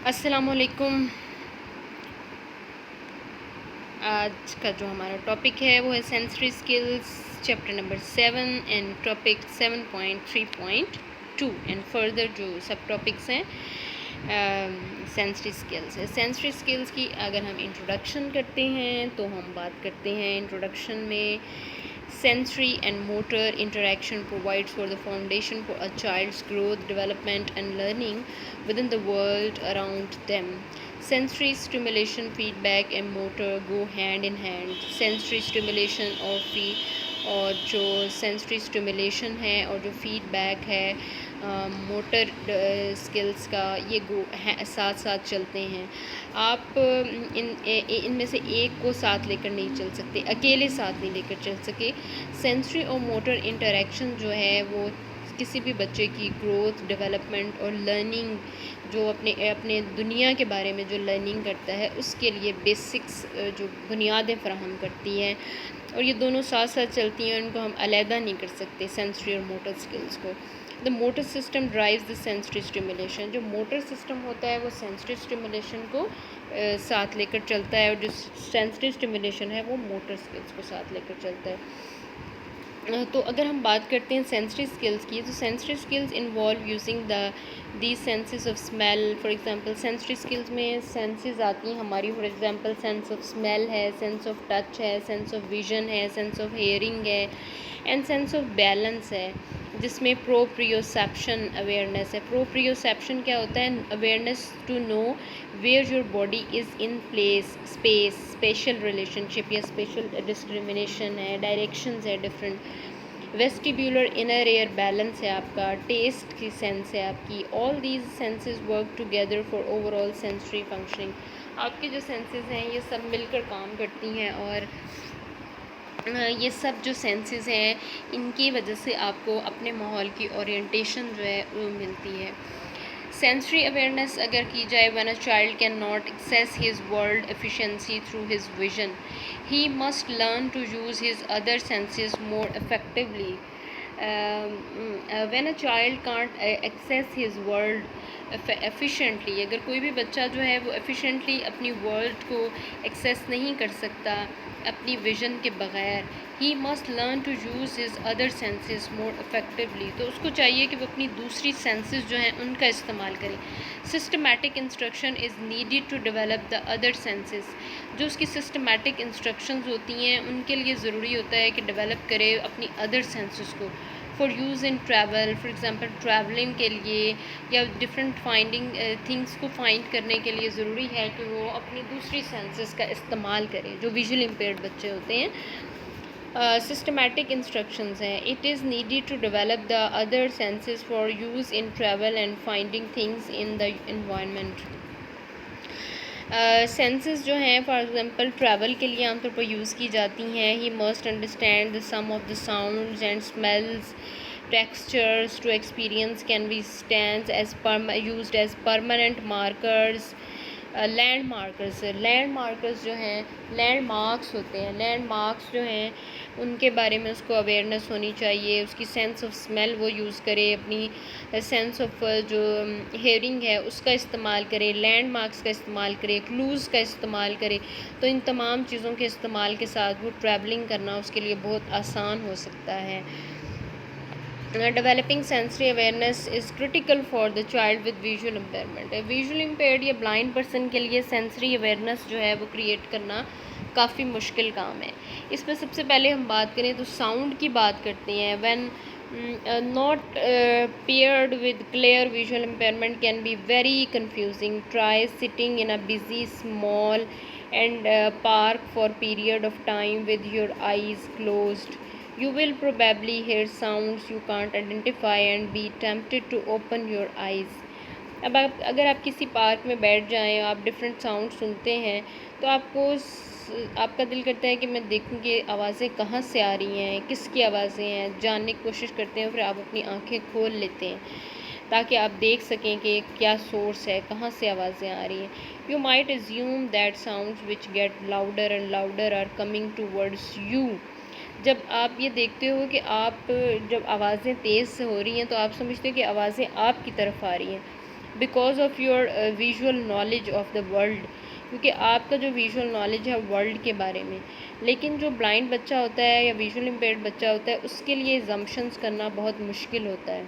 السلام علیکم۔ آج کا جو ہمارا ٹاپک ہے وہ ہے sensory skills, chapter number 7 and topic 7.3.2 and further جو سب ٹاپکس ہیں سینسری اسکلز ہے۔ سینسری اسکلز کی اگر ہم انٹروڈکشن کرتے ہیں تو ہم بات کرتے ہیں انٹروڈکشن میں sensory and motor interaction provides for the foundation for a child's growth, development and learning within the world around them. Sensory stimulation, feedback and motor go hand in hand. Sensory stimulation اور جو sensory stimulation ہے اور جو feed back ہے motor skills کا، یہ ساتھ ساتھ چلتے ہیں۔ آپ ان میں سے ایک کو ساتھ لے کر نہیں چل سکتے، اکیلے ساتھ نہیں لے کر چل سکے۔ سینسری اور موٹر انٹریکشن جو ہے وہ کسی بھی بچے کی گروتھ، ڈیولپمنٹ اور لرننگ، جو اپنے دنیا کے بارے میں جو لرننگ کرتا ہے اس کے لیے بیسکس جو بنیادیں فراہم کرتی ہیں، اور یہ دونوں ساتھ ساتھ چلتی ہیں، ان کو ہم علیحدہ نہیں کر سکتے سینسری اور موٹر اسکلس کو۔ The motor system drives the sensory stimulation, جو موٹر سسٹم ہوتا ہے وہ سینسری اسٹیمولیشن کو ساتھ لے کر چلتا ہے، اور جو سینسری اسٹیمولیشن ہے وہ موٹر اسکلس کو ساتھ لے کر چلتا ہے۔ تو اگر ہم بات کرتے ہیں سینسری اسکلس کی، تو sensory skills involve using these senses of smell. For example sensory skills میں سینسز آتی ہیں ہماری، for example sense of smell ہے، سینس آف ٹچ ہے، سینس آف ویژن ہے، سینس آف ہیئرنگ ہے اینڈ سینس آف بیلنس ہے، جس میں پروپریوسیپشن اویئرنیس ہے۔ پروپریوسیپشن کیا ہوتا ہے؟ Awareness to know where your body is in place, space, spatial relationship یا اسپیشل ڈسکریمنیشن ہے، ڈائریکشنز ہے different. Vestibular inner ear balance ہے آپ کا، ٹیسٹ کی سینس ہے آپ کی۔ All these senses work together for overall sensory functioning. آپ کی جو سینسز ہیں یہ سب مل کر کام کرتی ہیں، اور یہ سب جو سینسز ہیں ان کی وجہ سے آپ کو اپنے ماحول کی اورینٹیشن جو ہے وہ ملتی ہے۔ سینسری اویئرنیس اگر کی جائے، when a child cannot access his world efficiency through his vision, he must learn to use his other senses more effectively. When a child can't access his world efficiently، اگر کوئی بھی بچہ جو ہے وہ efficiently اپنی ورلڈ کو access نہیں کر سکتا اپنی ویژن کے بغیر، he must learn to use his other senses more effectively، تو اس کو چاہیے کہ وہ اپنی دوسری سینسز جو ہیں ان کا استعمال کریں۔ systematic instruction is needed to develop the other senses، جو اس کی systematic instructions ہوتی ہیں ان کے لیے ضروری ہوتا ہے کہ ڈیولپ کرے اپنی other senses کو، for use in travel، for example travelling کے لیے یا ڈفرینٹ فائنڈنگ تھنگس کو فائنڈ کرنے کے لیے ضروری ہے کہ وہ اپنی دوسری سینسز کا استعمال کریں، جو ویژول امپیئرڈ بچے ہوتے ہیں۔ سسٹمیٹک انسٹرکشنز ہیں، it is needed to develop the other senses for use in travel and finding things in the environment. Senses جو ہیں فار ایگزامپل ٹریول کے لیے عام طور پر یوز کی جاتی ہیں۔ He must understand the some of the sounds and smells, textures to experience can be stands as used as permanent markers. Land markers جو ہیں لینڈ مارکس ہوتے ہیں، لینڈ مارکس جو ہیں ان کے بارے میں اس کو اویئرنیس ہونی چاہیے۔ اس کی سینس آف اسمیل وہ یوز کرے، اپنی سینس آف جو ہیئرنگ ہے اس کا استعمال کرے، لینڈ مارکس کا استعمال کرے، کلوز کا استعمال کرے، تو ان تمام چیزوں کے استعمال کے ساتھ وہ ٹریولنگ کرنا اس کے لیے بہت آسان ہو سکتا ہے۔ Developing sensory awareness is critical for the child with visual impairment. Visual impaired یا بلائنڈ پرسن کے لیے سینسری اویئرنیس جو ہے وہ کریٹ کرنا کافی مشکل کام ہے۔ اس میں سب سے پہلے ہم بات کریں تو ساؤنڈ کی بات کرتے ہیں۔ When not paired with clear visual impairment can be very confusing. Try sitting in a busy mall and park for period of time with your eyes closed. You will probably hear sounds you can't identify and be tempted to open your eyes. اب اگر آپ کسی park میں بیٹھ جائیں، آپ different sound سنتے ہیں تو آپ کا دل کرتا ہے کہ میں دیکھوں کہ آوازیں کہاں سے آ رہی ہیں، کس کی آوازیں ہیں، جاننے کی کوشش کرتے ہیں، پھر آپ اپنی آنکھیں کھول لیتے ہیں تاکہ آپ دیکھ سکیں کہ کیا سورس ہے، کہاں سے آوازیں آ رہی ہیں۔ You might assume that sounds which get louder and louder are coming towards you۔ جب آپ یہ دیکھتے ہو کہ آپ جب آوازیں تیز سے ہو رہی ہیں تو آپ سمجھتے ہو کہ آوازیں آپ کی طرف آ رہی ہیں، because of your visual knowledge of the world, کیونکہ آپ کا جو ویژول نالج ہے ورلڈ کے بارے میں. لیکن جو بلائنڈ بچہ ہوتا ہے یا ویژول امپیئرڈ بچہ ہوتا ہے اس کے لیے زمپشنس کرنا بہت مشکل ہوتا ہے.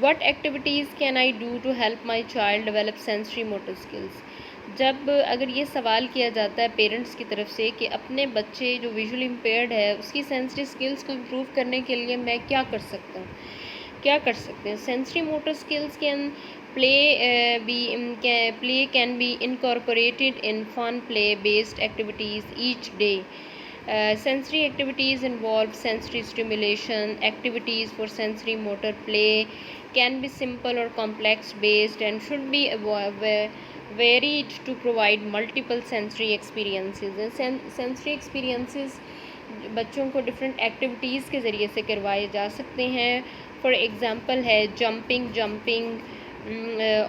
What activities can I do to help my child develop sensory motor skills؟ جب اگر یہ سوال کیا جاتا ہے پیرنٹس کی طرف سے کہ اپنے بچے جو ویژول امپیئرڈ ہے اس کی سینسری اسکلس کو امپروو کرنے کے لیے میں کیا کر سکتا ہوں، کیا کر سکتے ہیں. Sensory motor skills can play can be incorporated in fun play based activities each day. Sensory activities involve sensory stimulation. Activities for sensory motor play can be simple or complex based and should be varied to provide multiple sensory experiences. Sensory experiences بچوں کو different activities کے ذریعے سے کروائے جا سکتے ہیں. For example ہے jumping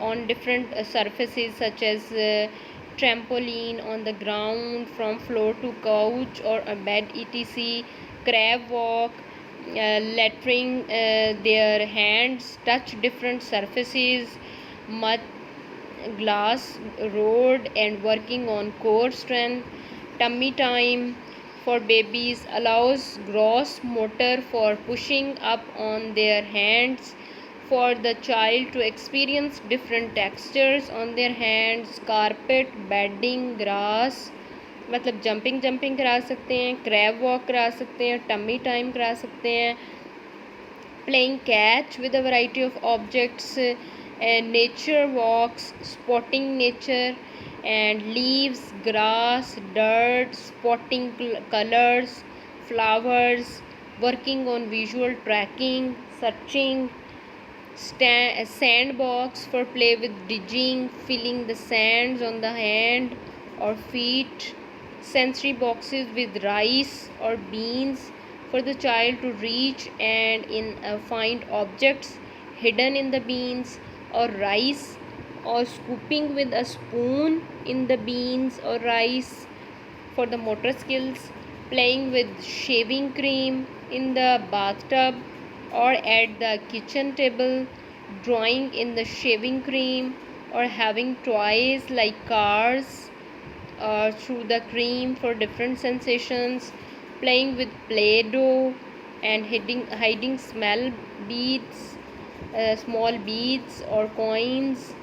on different surfaces such as trampoline on the ground from floor to couch or a bed etc. Crab walk, letting their hands touch different surfaces, mud, glass, road and working on core strength. Tummy time for babies allows gross motor for pushing up on their hands for the child to experience different textures on their hands. Carpet, bedding, grass مطلب jumping کرا سکتے ہیں، کریب walk کرا سکتے ہیں، tummy time کرا سکتے ہیں. Playing catch with a variety of objects, nature walks, spotting nature and leaves, grass, dirt, spotting colours, flowers, working on visual tracking, searching. Sand box for play with digging, filling the sands on the hand or feet. Sensory boxes with rice or beans for the child to reach and find objects hidden in the beans or rice, or scooping with a spoon in the beans or rice for the motor skills. Playing with shaving cream in the bathtub or at the kitchen table, drawing in the shaving cream or having toys like cars through the cream for different sensations. Playing with play-doh and hiding small beads or coins.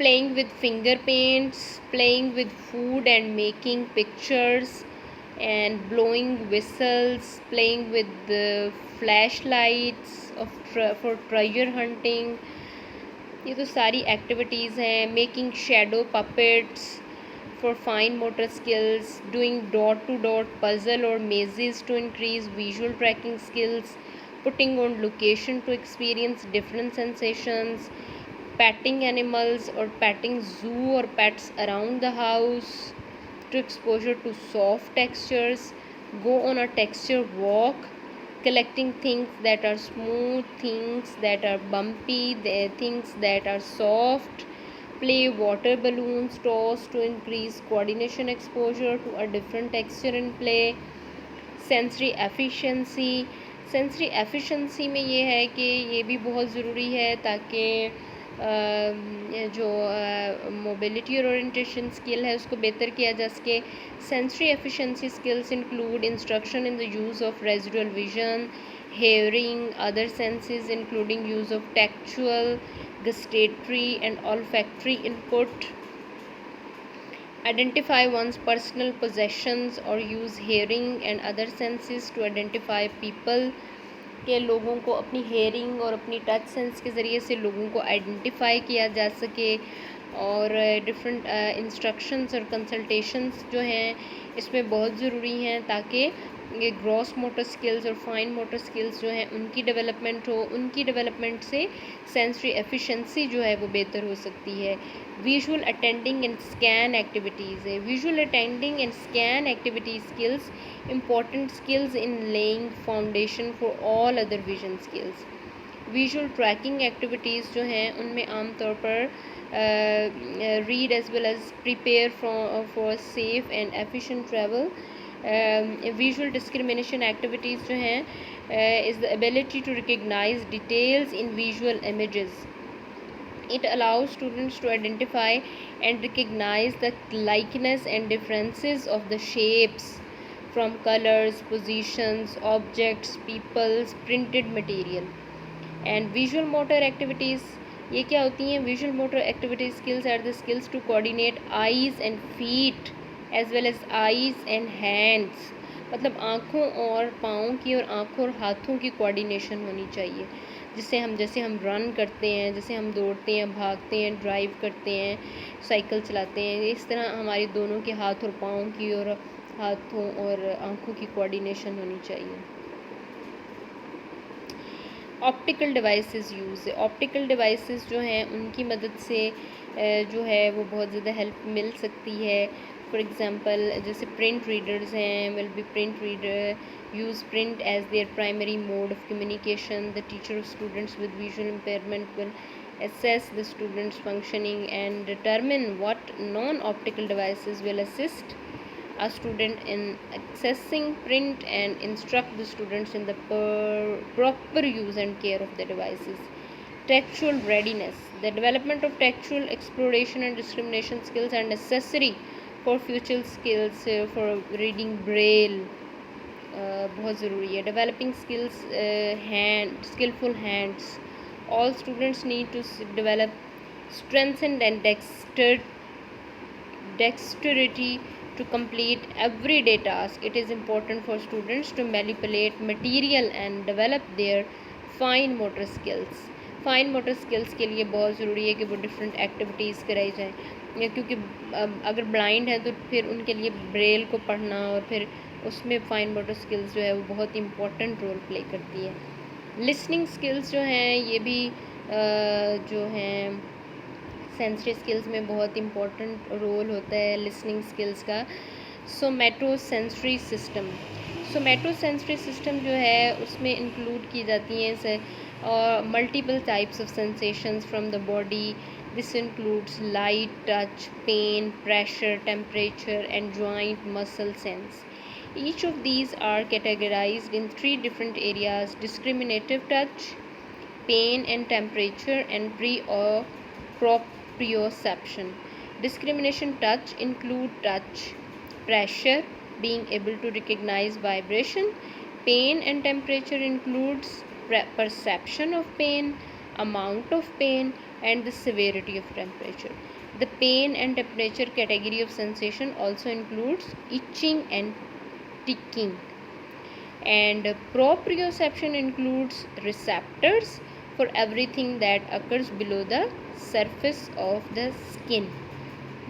Playing with finger paints, playing with food and making pictures and blowing whistles, playing with the flashlights for treasure hunting. یہ تو ساری activities ہیں. Making shadow puppets for fine motor skills, doing dot to dot puzzle or mazes to increase visual tracking skills, putting on location to experience different sensations, petting animals or petting zoo or pets around the house to exposure to soft textures, go on a texture walk, collecting things that are smooth, things that are bumpy, things that are soft. Play water balloons toss to increase coordination, exposure to a different texture in play. Sensory efficiency میں یہ ہے کہ یہ بھی بہت ضروری ہے تاکہ جو موبلٹی اور اورینٹیشن اسکل ہے اس کو بہتر کیا جا سکے. Sensory efficiency skills include instruction in the use of residual vision, hearing, other senses including use of tactual, gustatory and olfactory input. Identify one's personal possessions or use hearing and other senses to identify people. کہ لوگوں کو اپنی hearing اور اپنی touch sense کے ذریعے سے لوگوں کو آئیڈینٹیفائی کیا جا سکے. اور ڈفرینٹ انسٹرکشنز اور کنسلٹیشنز جو ہیں اس میں بہت ضروری ہیں تاکہ یہ گراس موٹر سکلز اور فائن موٹر سکلز جو ہیں ان کی ڈیولپمنٹ ہو. ان کی ڈیولپمنٹ سے سینسری ایفیشنسی جو ہے وہ بہتر ہو سکتی ہے. Visual attending and scan activities ہے. Visual attending and scan activity skills important skills in laying foundation for all other vision skills. Visual tracking activities جو ہیں ان میں عام طور پر read as well as prepare for safe and efficient travel. Visual discrimination activities جو ہیں is the ability to recognize details in visual images. It allows students to identify and recognize the likeness and differences of the shapes from colors, positions, objects, peoples, printed material. And visual motor activities, یہ کیا ہوتی ہیں؟ visual motor activity skills are the skills to coordinate eyes and feet as well as eyes and hands. مطلب آنکھوں اور پاؤں کی اور آنکھوں اور ہاتھوں کی کوارڈینیشن ہونی چاہیے، جسے ہم رن کرتے ہیں، جیسے ہم دوڑتے ہیں، بھاگتے ہیں، ڈرائیو کرتے ہیں، سائیکل چلاتے ہیں، اس طرح ہماری دونوں کے ہاتھ اور پاؤں کی اور ہاتھوں اور آنکھوں کی کوارڈینیشن ہونی چاہیے. آپٹیکل ڈیوائسز یوز ہے. آپٹیکل ڈیوائسز جو ہیں ان کی مدد سے جو ہے وہ بہت زیادہ ہیلپ مل سکتی ہے. فار ایگزامپل جیسے پرنٹ ریڈرز ہیں، will be print reader use print as their primary mode of communication. The teacher of students with visual impairment will assess the students' functioning and determine what non-optical devices will assist a student in accessing print and instruct the students in the proper use and care of the devices. Textual readiness. The development of textual exploration and discrimination skills are necessary for future skills for reading braille. بہت ضروری ہے. Developing skills skillful hands. All students need to develop strengthened and dexterity to complete everyday tasks. It is important for students to manipulate material and develop their fine motor skills. Fine motor skills کے لیے بہت ضروری ہے کہ وہ different activities کرائی جائیں، کیونکہ اگر بلائنڈ ہیں تو پھر ان کے لیے بریل کو پڑھنا اور پھر اس میں فائن موٹر اسکلس جو ہے وہ بہت امپورٹنٹ رول پلے کرتی ہے. لسننگ اسکلس جو ہیں یہ بھی جو ہیں سینسری اسکلس میں بہت امپورٹنٹ رول ہوتا ہے لسننگ اسکلس کا. Somatosensory system. Somatosensory system جو ہے اس میں انکلوڈ کی جاتی ہیں multiple types of sensations from the body. This includes light, touch, pain, pressure, temperature and joint muscle sense. Each of these are categorized in 3 different areas: discriminative touch, pain and temperature, and proprioception. Discrimination touch include touch, pressure, being able to recognize vibration. Pain and temperature includes perception of pain, amount of pain, and the severity of temperature. The pain and temperature category of sensation also includes itching and ticking. And proprioception includes receptors for everything that occurs below the surface of the skin.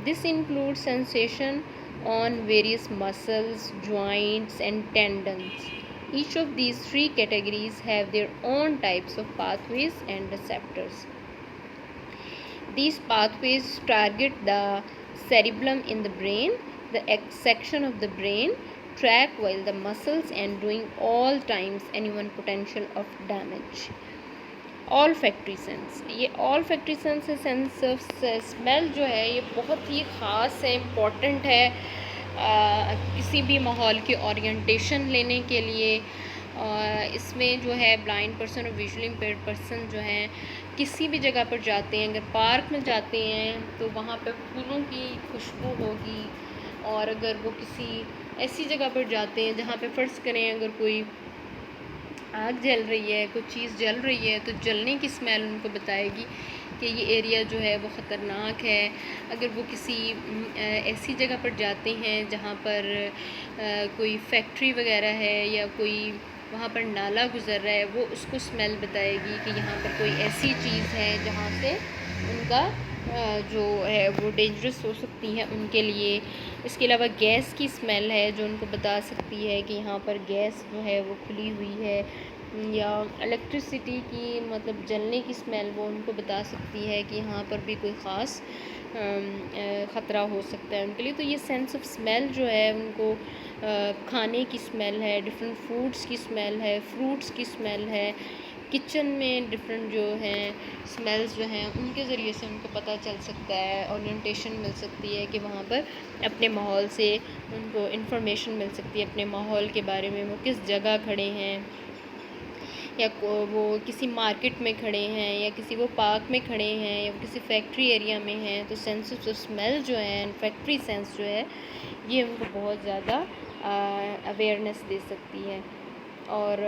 This includes sensation on various muscles, joints and tendons. Each of these 3 categories have their own types of pathways and receptors. These pathways target the cerebellum in the brain, the section of the brain track while the muscles and doing all times anyone potential of damage. Olfactory sense. یہ olfactory sense sense of smell جو ہے یہ بہت ہی خاص ہے، important ہے کسی بھی ماحول کی اورینٹیشن لینے کے لیے. اس میں جو ہے بلائنڈ پرسن اور ویژولی امپیئرڈ پرسن جو ہیں کسی بھی جگہ پر جاتے ہیں، اگر پارک میں جاتے ہیں تو وہاں پہ پھولوں کی خوشبو ہوگی، اور اگر وہ کسی ایسی جگہ پر جاتے ہیں جہاں پہ فرض کریں اگر کوئی آگ جل رہی ہے، کوئی چیز جل رہی ہے تو جلنے کی اسمیل ان کو بتائے گی کہ یہ ایریا جو ہے وہ خطرناک ہے. اگر وہ کسی ایسی جگہ پر جاتے ہیں جہاں پر کوئی فیکٹری وغیرہ ہے یا کوئی وہاں پر نالا گزر رہا ہے، وہ اس کو اسمیل بتائے گی کہ یہاں پر کوئی ایسی چیز ہے جہاں سے ان کا جو ہے وہ ڈینجرس ہو سکتی ہے ان کے لیے. اس کے علاوہ گیس کی اسمیل ہے جو ان کو بتا سکتی ہے کہ یہاں پر گیس جو ہے وہ کھلی ہوئی ہے، یا الیکٹریسٹی کی مطلب جلنے کی اسمیل وہ ان کو بتا سکتی ہے کہ یہاں پر بھی کوئی خاص خطرہ ہو سکتا ہے ان کے لیے. تو یہ سینس آف اسمیل جو ہے ان کو کھانے کی اسمیل ہے، ڈفرینٹ فوڈس کی اسمیل ہے، فروٹس کی اسمیل ہے، کچن میں ڈفرینٹ جو ہیں اسمیلز جو ہیں ان کے ذریعے سے ان کو پتہ چل سکتا ہے، اورینٹیشن مل سکتی ہے کہ وہاں پر اپنے ماحول سے ان کو انفارمیشن مل سکتی ہے اپنے ماحول کے بارے میں، وہ کس جگہ کھڑے ہیں. یا وہ کسی مارکیٹ میں کھڑے ہیں یا کسی وہ پارک میں کھڑے ہیں یا کسی فیکٹری ایریا میں ہیں، تو سینس آف اسمیل جو ہے، فیکٹری سینس جو ہے، یہ ان کو بہت زیادہ اویئرنیس دے سکتی ہے. اور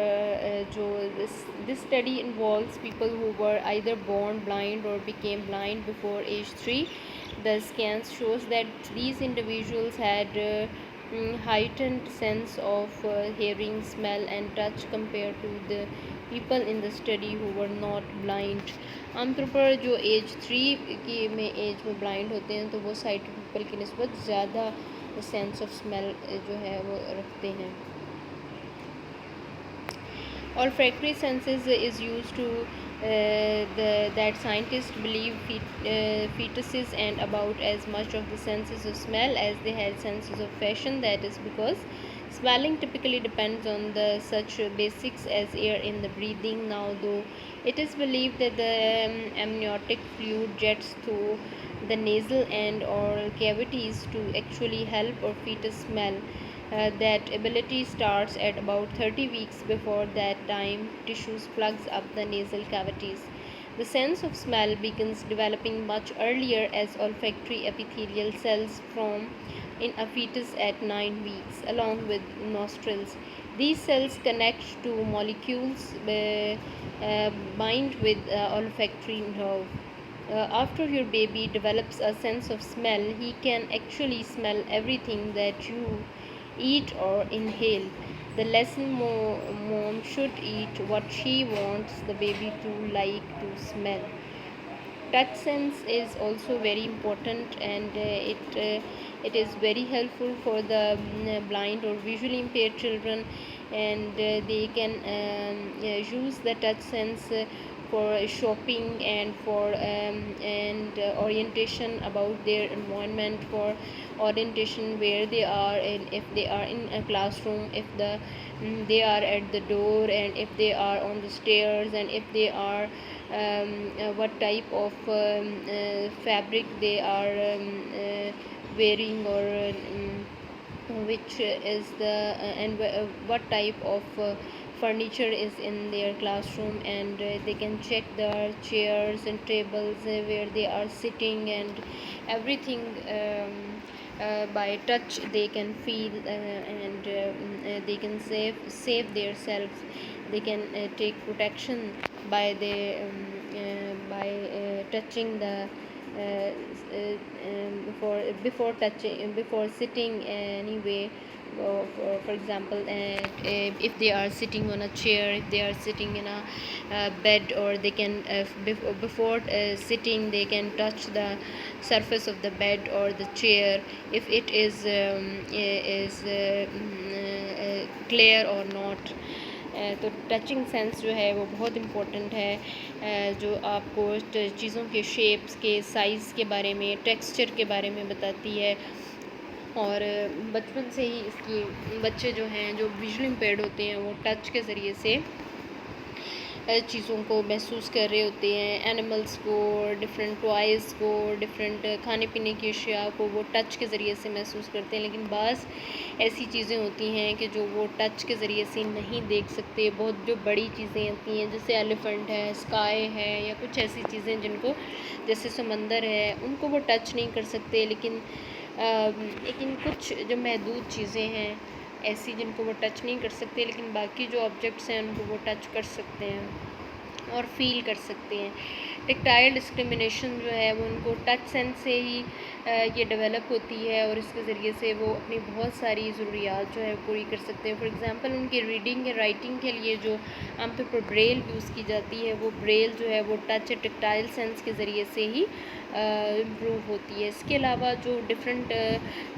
جو this study involves people who were either born blind or became blind before age 3. The scans shows that these individuals had heightened sense of hearing, smell and touch compared to the people in the study who were not blind. عام طور پر جو age 3 کی age میں blind ہوتے ہیں تو وہ cited people کی نسبت زیادہ سینس آف اسمیل جو ہے وہ رکھتے ہیں. Olfactory senses is used to that scientists believe fetuses and about as much of the senses of smell as they had senses of fashion. That is because smelling typically depends on the such basics as air in the breathing. Now, though it is believed that the amniotic fluid jets through the nasal and oral cavities to actually help or fetus smell. That ability starts at about 30 weeks. Before that time, tissues plugs up the nasal cavities. The sense of smell begins developing much earlier as olfactory epithelial cells form in a fetus at 9 weeks, along with nostrils. These cells connect to molecules bind with olfactory nerve. After your baby develops a sense of smell, he can actually smell everything that you eat or inhale. The lesson mom should eat what she wants the baby to like to smell. Touch sense is also very important, and it is very helpful for the blind or visually impaired children, and they can use the touch sense for shopping and for orientation about their environment, for orientation where they are, and if they are in a classroom, if they are at the door, and if they are on the stairs, and if they are what type of fabric they are wearing, or which is the and what type of furniture is in their classroom, and they can check the chairs and tables where they are sitting, and everything by touch they can feel, and they can save themselves. They can take protection by touching the before sitting anyway. For example, if they are sitting on a chair, if they are sitting in a bed, or they can before sitting they can touch the surface of the bed or the chair, if it is clear or not. تو touching sense جو ہے وہ بہت important ہے، جو آپ کو چیزوں کے شیپس کے، سائز کے بارے میں، ٹیکسچر کے بارے میں بتاتی ہے. اور بچپن سے ہی اس کی بچے جو ہیں جو ویژولی امپیئرڈ ہوتے ہیں وہ ٹچ کے ذریعے سے چیزوں کو محسوس کر رہے ہوتے ہیں، اینیملس کو، ڈفرینٹ ٹوائز کو، ڈفرینٹ کھانے پینے کی اشیاء کو وہ ٹچ کے ذریعے سے محسوس کرتے ہیں. لیکن بعض ایسی چیزیں ہوتی ہیں کہ جو وہ ٹچ کے ذریعے سے نہیں دیکھ سکتے. بہت جو بڑی چیزیں ہوتی ہیں جیسے ایلیفنٹ ہے، اسکائی ہے، یا کچھ ایسی چیزیں جن کو جیسے سمندر ہے، ان کو وہ ٹچ نہیں کر سکتے. لیکن کچھ جو محدود چیزیں ہیں ایسی جن کو وہ ٹچ نہیں کر سکتے، لیکن باقی جو آبجیکٹس ہیں ان کو وہ ٹچ کر سکتے ہیں اور فیل کر سکتے ہیں. ٹیکٹائل ڈسکریمنیشن جو ہے وہ ان کو ٹچ سینس سے ہی یہ ڈیولپ ہوتی ہے، اور اس کے ذریعے سے وہ اپنی بہت ساری ضروریات جو ہے پوری کر سکتے ہیں. فار ایگزامپل ان کی ریڈنگ یا رائٹنگ کے لیے جو عام طور پر بریل یوز کی جاتی ہے، وہ بریل جو ہے وہ ٹچ ٹیکٹائل سینس کے ذریعے سے ہی امپروو ہوتی ہے. اس کے علاوہ جو ڈفرینٹ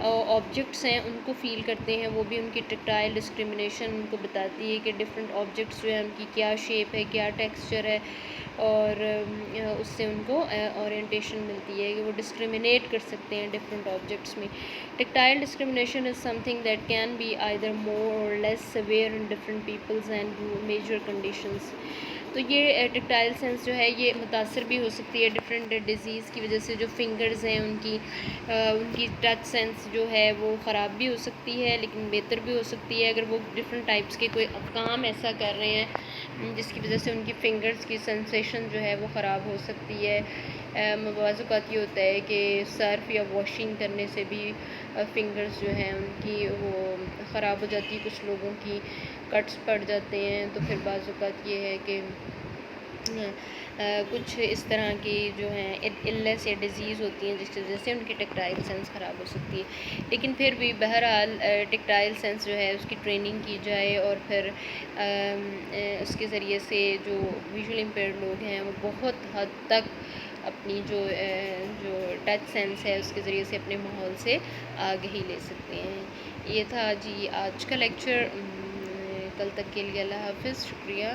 آبجیکٹس ہیں ان کو فیل کرتے ہیں، وہ بھی ان کی ٹیکٹائل ڈسکریمنیشن ان کو بتاتی ہے کہ ڈفرینٹ آبجیکٹس جو ہیں ان کی کیا شیپ ہے، کیا ٹیکسچر ہے، اور اس سے ان کو اورینٹیشن ملتی ہے کہ وہ ڈسکریمنیٹ کر سکتے ہیں ڈفرینٹ آبجیکٹس میں. Tactile discrimination is some thing that can be either مور اور لیس severe in different Peoples and major conditions. تو یہ ٹیکٹائل سینس جو ہے یہ متاثر بھی ہو سکتی ہے ڈفرینٹ ڈیزیز کی وجہ سے. جو فنگرز ہیں ان کی ٹچ سینس جو ہے وہ خراب بھی ہو سکتی ہے لیکن بہتر بھی ہو سکتی ہے اگر وہ ڈفرینٹ ٹائپس کے کوئی کام ایسا کر رہے ہیں جس کی وجہ سے ان کی فنگرز کی سنسیشن جو ہے وہ خراب ہو سکتی ہے. بعض اوقات یہ ہوتا ہے کہ سرف یا واشنگ کرنے سے بھی فنگرز جو ہیں ان کی وہ خراب ہو جاتی ہے. کچھ لوگوں کی کٹس پڑ جاتے ہیں. تو پھر بعض اوقات یہ ہے کہ کچھ اس طرح کی جو ہیں النس یا ڈیزیز ہوتی ہیں جس کی وجہ سے ان کی ٹیکٹائل سینس خراب ہو سکتی ہے. لیکن پھر بھی بہرحال ٹیکٹائل سینس جو ہے اس کی ٹریننگ کی جائے اور پھر اس کے ذریعے سے جو ویژول امپیئرڈ لوگ ہیں وہ بہت حد تک اپنی جو ٹچ سینس ہے اس کے ذریعے سے اپنے ماحول سے آگہی لے سکتے ہیں. یہ تھا جی آج کا لیکچر. کل تک کے لیے اللہ حافظ. شکریہ.